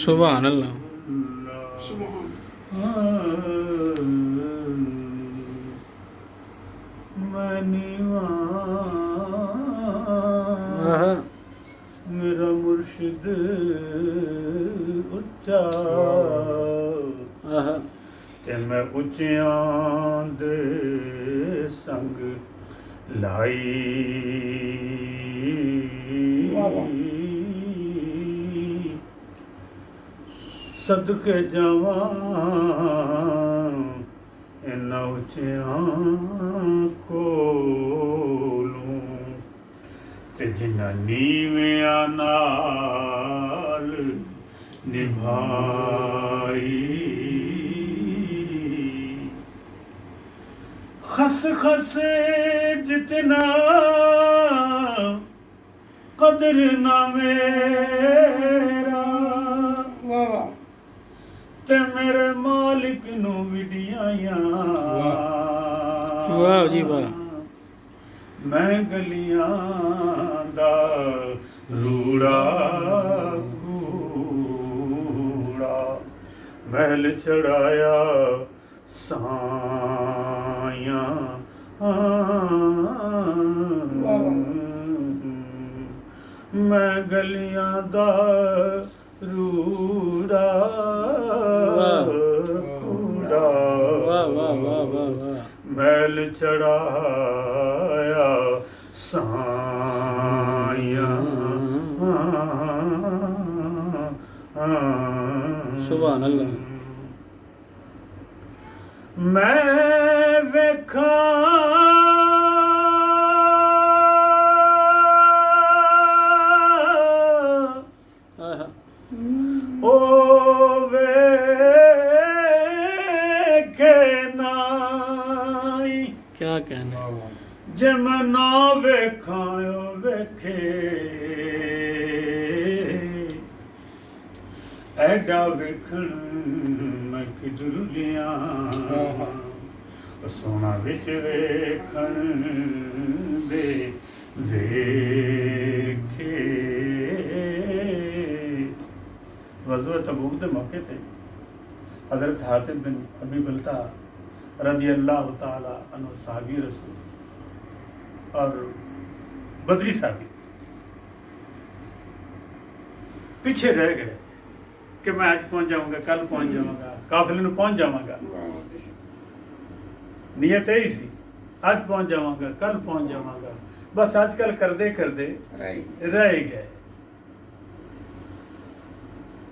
سبحان اللہ. میرا مرشد اچا تے میں اچیاں دے سنگ لائی صدقے جاواں انہاں اچیاں کولوں تے جنہاں نیویاں نال نبھائی خس خس جتنا قدر نہ میرا تے میرے مالک نو وڈیاں واہ جی واہ. میں گلیاں دا روڑا کوڑا محل چڑھایا سایاں میں گلیاں دا روڑا کوڑا محل چڑھایا سایاں سبحان اللہ. میں ویکھاں او ویکھے نائی کیا کہنا. جے میں نہ ویکھاں او ویکھے ایڈا ویکھن میں کدھر لیاں سونا وچ ویکھن دے ویکھے. غزوہ تبوک دے موقع تے حضرت حاتب بن ابی بلتع رضی اللہ تعالی عنہ صحابی رسول اور بدری صحابی پیچھے رہ گئے کہ میں آج پہنچ جاؤں گا، کل پہنچ جاؤں گا، قافلے میں پہنچ جاؤں گا. نیت یہی سی آج پہنچ جاؤں گا، کل پہنچ جاؤں گا، بس آج کل کردے رہ گئے.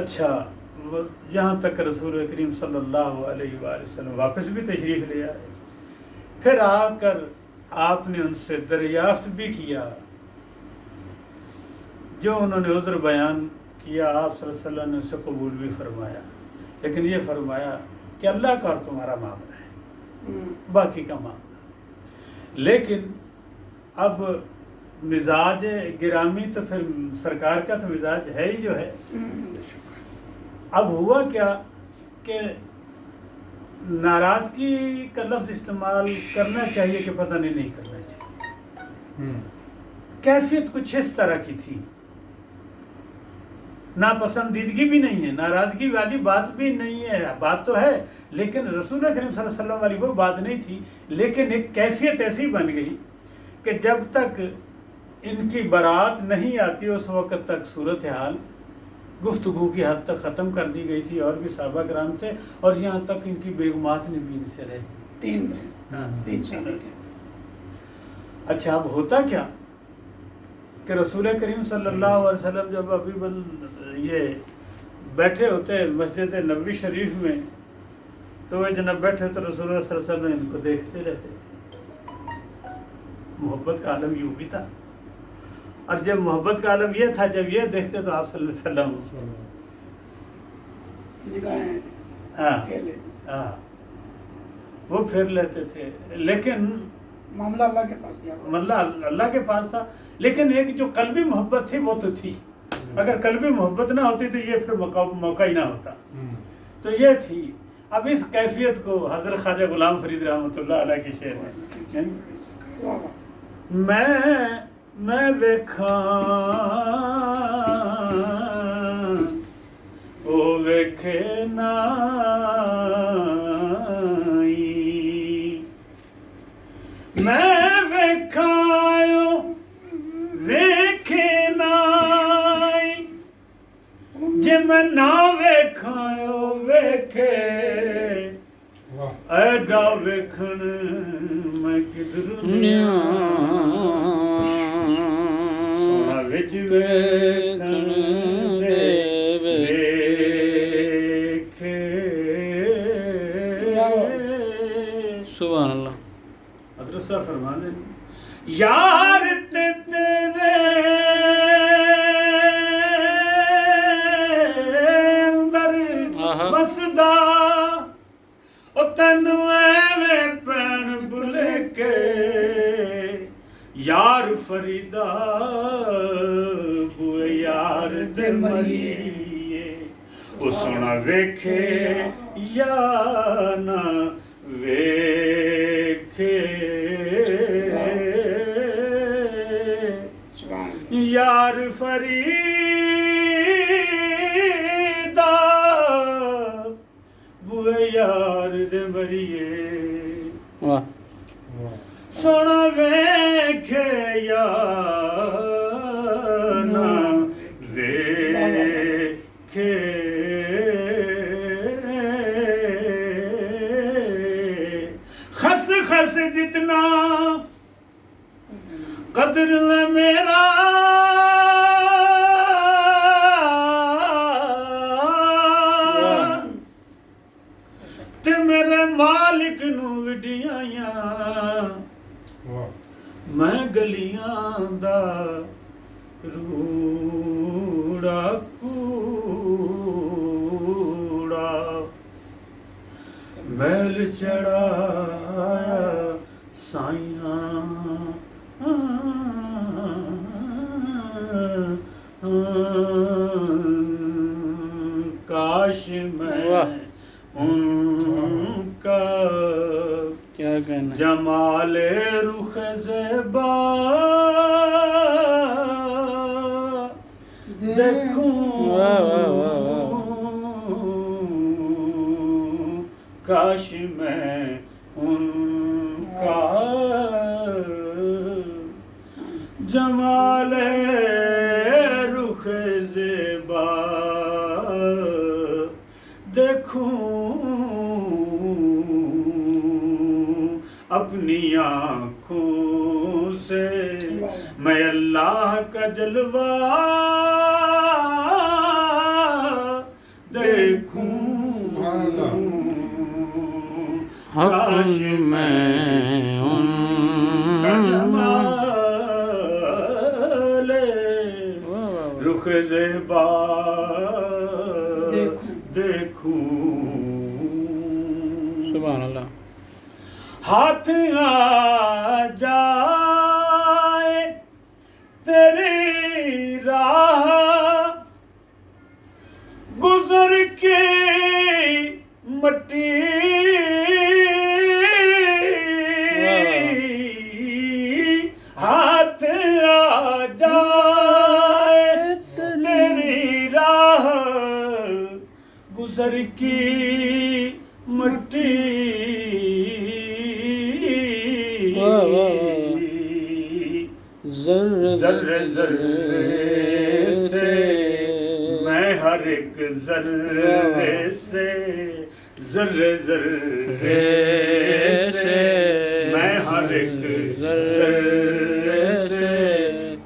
اچھا جہاں تک رسول کریم صلی اللہ علیہ وآلہ وسلم واپس بھی تشریف لے آئے، پھر آ کر آپ نے ان سے دریافت بھی کیا جو انہوں نے عذر بیان کیا. آپ صلی اللہ علیہ وسلم نے اسے قبول بھی فرمایا، لیکن یہ فرمایا کہ اللہ کا اور تمہارا معاملہ ہے، باقی کا معاملہ. لیکن اب مزاج گرامی تو پھر سرکار کا تو مزاج ہے ہی جو ہے. اب ہوا کیا کہ ناراضگی کا لفظ استعمال کرنا چاہیے کہ پتہ نہیں کرنا چاہیے. کیفیت کچھ اس طرح کی تھی، ناپسندیدگی بھی نہیں ہے، ناراضگی والی بات بھی نہیں ہے، بات تو ہے لیکن رسول کریم صلی اللہ علیہ وسلم والی وہ بات نہیں تھی. لیکن ایک کیفیت ایسی بن گئی کہ جب تک ان کی برات نہیں آتی اس وقت تک صورتحال گفتگو کی حد تک ختم کر دی گئی تھی. اور بھی صحابہ کرام تھے اور یہاں تک ان کی بیگمات نے بھی ان سے رہ دی. 3 سال تھے. اچھا اب ہوتا کیا کہ رسول کریم صلی اللہ علیہ وسلم جب ابھی یہ بیٹھے ہوتے مسجد نبوی شریف میں تو وہ جناب بیٹھے تو رسول اللہ صلی اللہ علیہ وسلم ان کو دیکھتے رہتے تھے. محبت کا عالم یوں بھی تھا. اور جب محبت کا عالم یہ تھا جب یہ دیکھتے تو آپ صلی اللہ علیہ وسلم وہ پھیر لیتے تھے. لیکن معاملہ اللہ کے پاس گیا، معاملہ اللہ کے پاس تھا. لیکن ایک جو قلبی محبت تھی وہ تو تھی. اگر قلبی محبت نہ ہوتی تو یہ پھر موقع ہی نہ ہوتا. تو یہ تھی. اب اس کیفیت کو حضرت خواجہ غلام فرید رحمۃ اللہ علیہ کی شعر میں ویکھاں میں نہ ویکھاں ویکھے ایڈا ویکھن میں کدھر سونا وچ ویکھن دے ویکھے سبحان اللہ. حضرت صاحب فرماتے ہیں یار تے تیرے اندر بسدا او تینو ایویں پین بھل کے یار فریدا بوئے یار دے مریے او سونا ویکھے یا نہ ویکھے یار فریدا بوئے یار دے مریے واہ سونا ویکھے یا نہ ویکھے خس خس جتنا قدر نہ میرا تے میرے مالک نو وڈیاں میں گلیاں دا روڑا کوڑا میل چڑھایا سائیاں کاش میں ان کا کیا کہنا ہے. جمال رخ زیبا دیکھوں واہ واہ واہ واہ. کاش میں ان کا جمال رخ زیبا دیکھوں اپنی آنکھوں سے میں اللہ کا جلوہ دیکھوں کاش میں ان کا جمال رخ زیبا دیکھوں سبحان اللہ. ہاتھ آ جائے تیری راہ گزر کے مٹی ہاتھ آ جائے تیری راہ گزر کی مٹی ذرے ذرے سے میں ہر ایک ذرے سے ذرے ذرے سے میں ہر ایک ذرے سے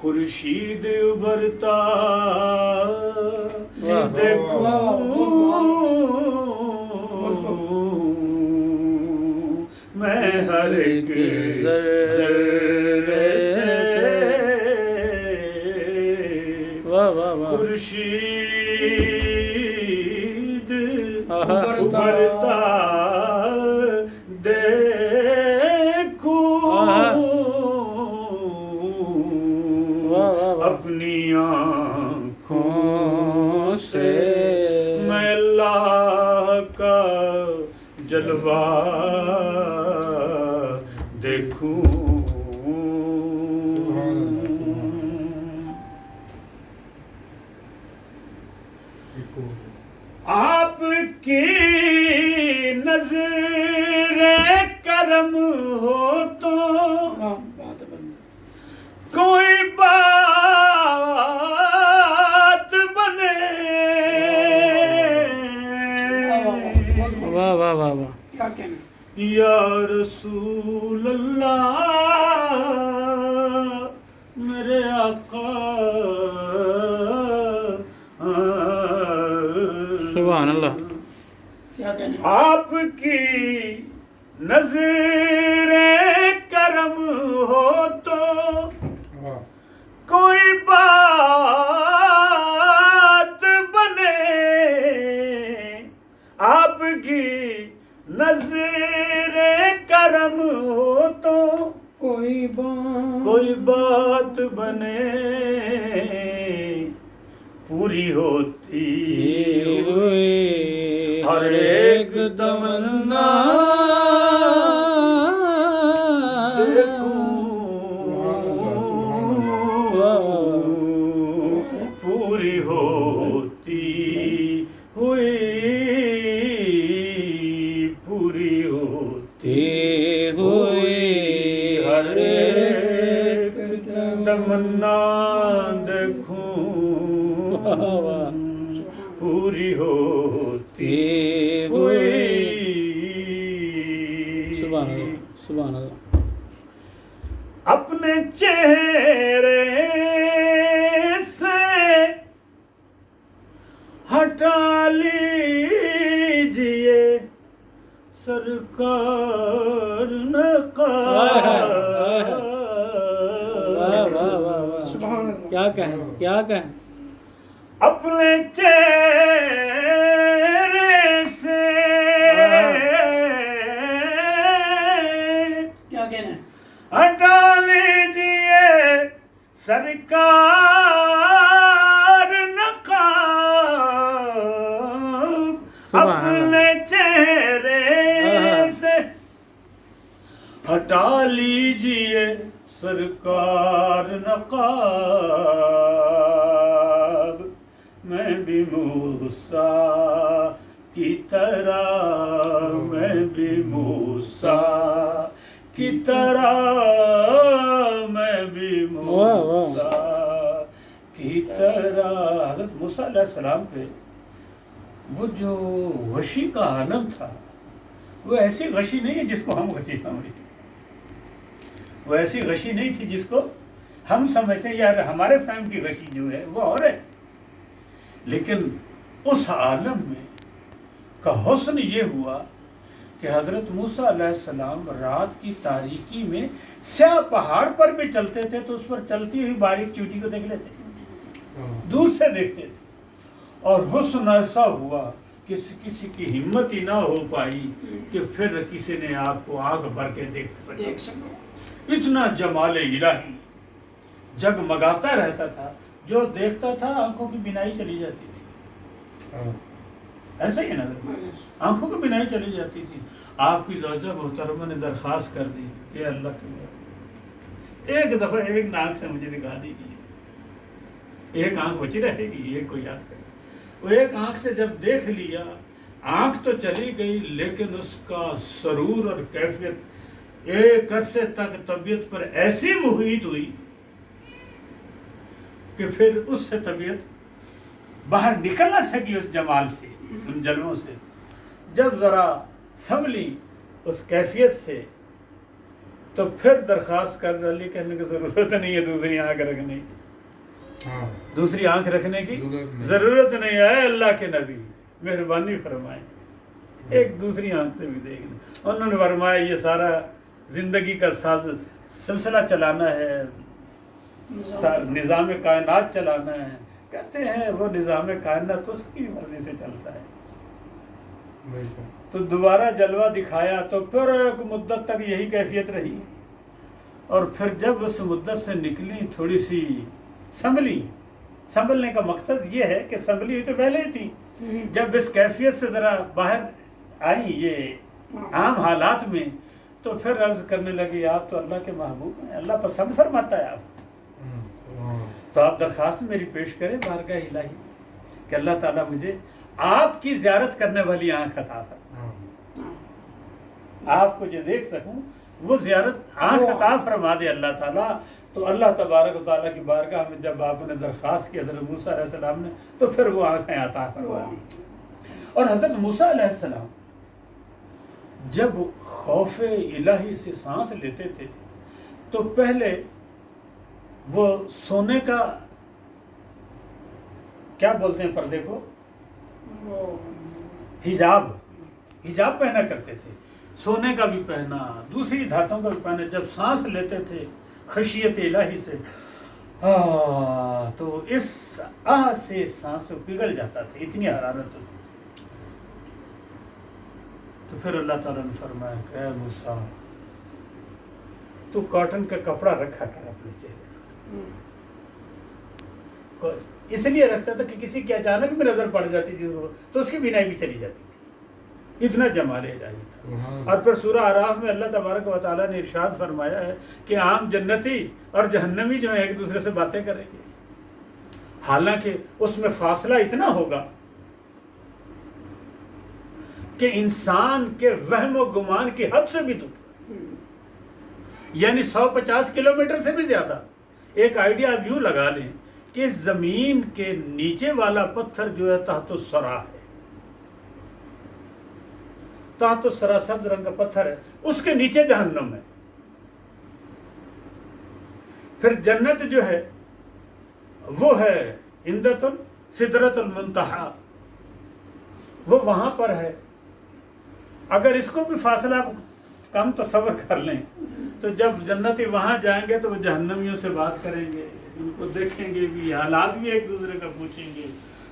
خورشید ابھرتا دیکھوں میں ہر ایک ذرے سے خورشید ابھرتا دیکھوں اپنی آنکھوں سے میں اللہ کا جلوہ دیکھوں آپ کی نظر کرم ہو تو کوئی بات بنے یا رسول اللہ میرے آقا سبحان اللہ. کیا کہنے آپ کی نظر کرم ہو تو کوئی بات بنے. آپ کی نظر کرم ہو تو کوئی بات بنے. پوری ہوتی ہوئی ہر ایک تمنا پوری ہوتی ہوئی پوری ہوتی ہوئی ہر ایک تمنا دیکھوں پوری ہوتی ہوئی. سبحان اللہ سبحان اللہ. اپنے چہرے سے ہٹا لیجئے سرکار نقاب. سبحان اللہ. کیا کہیں کیا کہیں. اپنے چہرے سے کیا کہنا ہے ہٹا لیجئے سرکار نقاب. اپنے چہرے سے ہٹا لیجئے سرکار نقاب. میں بھی موسیٰ کی طرح میں بھی موسیٰ کی طرح میں بھی موسیٰ کی طرح. حضرت موسیٰ علیہ السلام پہ وہ جو غشی کا عالم تھا وہ ایسی غشی نہیں ہے جس کو ہم غشی سمجھتے. وہ ایسی غشی نہیں تھی جس کو ہم سمجھتے ہیں یار ہمارے فہم کی غشی جو ہے وہ اور ہے. لیکن اس عالم میں کا حسن یہ ہوا کہ حضرت موسیٰ علیہ السلام رات کی تاریکی میں سیاہ پہاڑ پر بھی چلتے تھے تو اس پر چلتی ہوئی باریک چوٹی کو دیکھ لیتے تھے, دور سے دیکھتے تھے. اور حسن ایسا ہوا کہ کسی کی ہمت ہی نہ ہو پائی کہ پھر کسی نے آپ کو آنکھ بھر کے دیکھ سکے. اتنا جمال الہی جگمگاتا رہتا تھا, جو دیکھتا تھا آنکھوں کی بینائی چلی جاتی تھی. ایسا ہی ہے نا, آنکھوں کی بینائی چلی جاتی تھی. آپ کی زوجہ محترمہ نے درخواست کر دی کہ اللہ کے ایک دفعہ ایک ناک سے مجھے دکھا دیجیے, ایک آنکھ بچی رہے گی, ایک کو یاد کرے. وہ ایک آنکھ سے جب دیکھ لیا, آنکھ تو چلی گئی لیکن اس کا سرور اور کیفیت ایک عرصے تک طبیعت پر ایسی محیط ہوئی کہ پھر اس سے طبیعت باہر نکل نہ سکی اس جمال سے, ان جلووں سے. جب ذرا سنبھلی اس کیفیت سے تو پھر درخواست کر ڈالی, کہنے کی ضرورت نہیں ہے دوسری آنکھ رکھنے کی, دوسری آنکھ رکھنے کی ضرورت نہیں ہے. اللہ کے نبی مہربانی فرمائیں ایک دوسری آنکھ سے بھی دیکھنا. انہوں نے فرمایا یہ سارا زندگی کا سلسلہ چلانا ہے, نظام کائنات چلانا ہے. کہتے ہیں وہ نظام کائنات اس کی مرضی سے چلتا ہے. تو دوبارہ جلوہ دکھایا تو پھر ایک مدت تک یہی کیفیت رہی, اور پھر جب اس مدت سے نکلی تھوڑی سی سنبھلی. سنبھلنے کا مقصد یہ ہے کہ سنبھلی ہوئی تو پہلے ہی تھی, جب اس کیفیت سے ذرا باہر آئی یہ عام حالات میں تو پھر عرض کرنے لگی آپ تو اللہ کے محبوب ہیں, اللہ پسند فرماتا ہے آپ, تو آپ درخواست میری پیش کریں بارگاہ الہی کہ اللہ تعالیٰ مجھے آپ کی زیارت کرنے والی آنکھ عطا فرمائے, آپ کو جو دیکھ سکوں وہ زیارت آنکھ عطا فرما دے اللہ تعالیٰ. تو اللہ تبارک و تعالیٰ کی بارگاہ میں جب آپ نے درخواست کی حضرت موسیٰ علیہ السلام نے تو پھر وہ آنکھیں عطا فرما دی. اور حضرت موسیٰ علیہ السلام جب خوف الہی سے سانس لیتے تھے تو پہلے وہ سونے کا کیا بولتے ہیں پردے کو، وہ حجاب پہنا کرتے تھے، سونے کا بھی پہنا، دوسری دھاتوں کا بھی پہنا. جب سانس لیتے تھے خشیت الہی سے تو اس سے سانس پگھل جاتا تھا، اتنی حرارت ہوتی. تو پھر اللہ تعالیٰ نے فرمایا کہ اے موسیٰ تو کاٹن کا کپڑا رکھا کر اپنے چہرے پر. اس لیے رکھتا تھا کہ کسی کی اچانک بھی نظر پڑ جاتی تھی تو اس کی بینائی بھی چلی جاتی تھی. اتنا جمال الہی تھا. اور پھر سورہ اعراف میں اللہ تبارک و تعالیٰ نے ارشاد فرمایا ہے کہ عام جنتی اور جہنمی جو ہیں ایک دوسرے سے باتیں کریں گے، حالانکہ اس میں فاصلہ اتنا ہوگا کہ انسان کے وہم و گمان کی حد سے بھی دور، یعنی 150 کلومیٹر سے بھی زیادہ. ایک آئیڈیا آپ یوں لگا لیں کہ اس زمین کے نیچے والا پتھر جو ہے تحت الثری ہے، تحت الثری سبز رنگ کا پتھر ہے، اس کے نیچے جہنم ہے. پھر جنت جو ہے وہ ہے عندۃ سدرۃ المنتہا، وہ وہاں پر ہے. اگر اس کو بھی فاصلہ کم تصور کر لیں تو جب جنتی وہاں جائیں گے تو وہ جہنمیوں سے بات کریں گے، ان کو دیکھیں گے بھی، حالات بھی ایک دوسرے کا پوچھیں گے.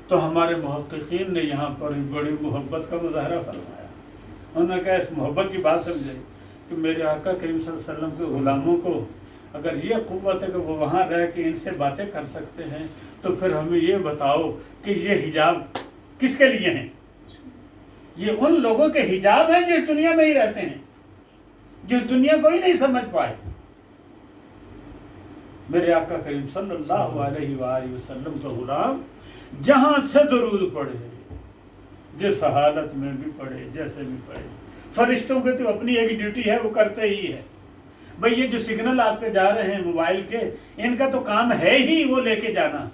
تو ہمارے محققین نے یہاں پر بڑی محبت کا مظاہرہ فرمایا. انہوں نے کہا اس محبت کی بات سمجھے کہ میرے آقا کریم صلی اللہ علیہ وسلم کے غلاموں کو اگر یہ قوت ہے کہ وہ وہاں رہ کے ان سے باتیں کر سکتے ہیں تو پھر ہمیں یہ بتاؤ کہ یہ حجاب کس کے لیے ہیں؟ یہ ان لوگوں کے حجاب ہیں جس دنیا میں ہی رہتے ہیں، جس دنیا کو ہی نہیں سمجھ پائے. میرے آقا کریم صلی اللہ علیہ وآلہ وسلم کا غلام جہاں سے درود پڑھے، جس حالت میں بھی پڑھے، جیسے بھی پڑھے. فرشتوں کے تو اپنی ایک ڈیوٹی ہے، وہ کرتے ہی ہے. بھئی یہ جو سگنل آپ پہ جا رہے ہیں موبائل کے، ان کا تو کام ہے ہی وہ لے کے جانا.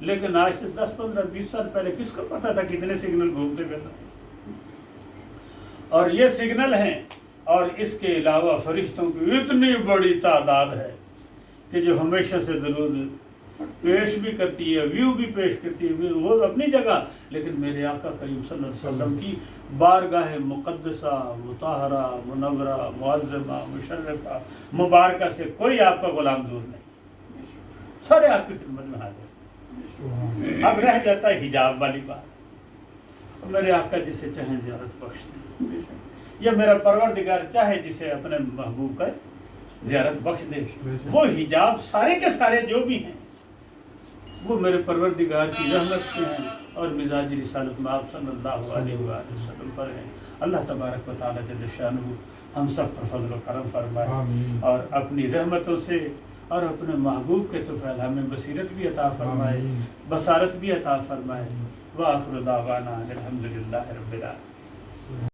لیکن آج سے 10 15 20 سال پہلے کس کو پتا تھا کتنے سگنل گھومتے پھرتے ہیں؟ اور یہ سگنل ہیں، اور اس کے علاوہ فرشتوں کی اتنی بڑی تعداد ہے کہ جو ہمیشہ سے درود پیش بھی کرتی ہے، ویو بھی پیش کرتی ہے، وہ اپنی جگہ. لیکن میرے آقا کریم صلی اللہ علیہ وسلم کی بارگاہ مقدسہ مطہرہ منورہ معظمہ مشرفہ مبارکہ سے کوئی آپ کا غلام دور نہیں، سارے آپ کی خدمت میں حاضر. اب رہ جاتا ہے حجاب والی بات. میرے آقا جسے چاہیں زیارت بخش دیں، یا میرا پروردگار چاہے جسے اپنے محبوب کا زیارت بخش دے. وہ حجاب سارے کے سارے جو بھی ہیں وہ میرے پروردگار کی رحمت کے ہیں اور مزاج رسالت میں آپ صلی اللہ علیہ وآلہ وسلم پر ہیں. اللہ تبارک و تعالیٰ جل شانہ ہم سب پر فضل و کرم فرمائے اور اپنی رحمتوں سے اور اپنے محبوب کے طفیل ہمیں بصیرت بھی عطا فرمائے، بصارت بھی عطا فرمائے. وآخر دعوانا الحمدللہ رب العالمین.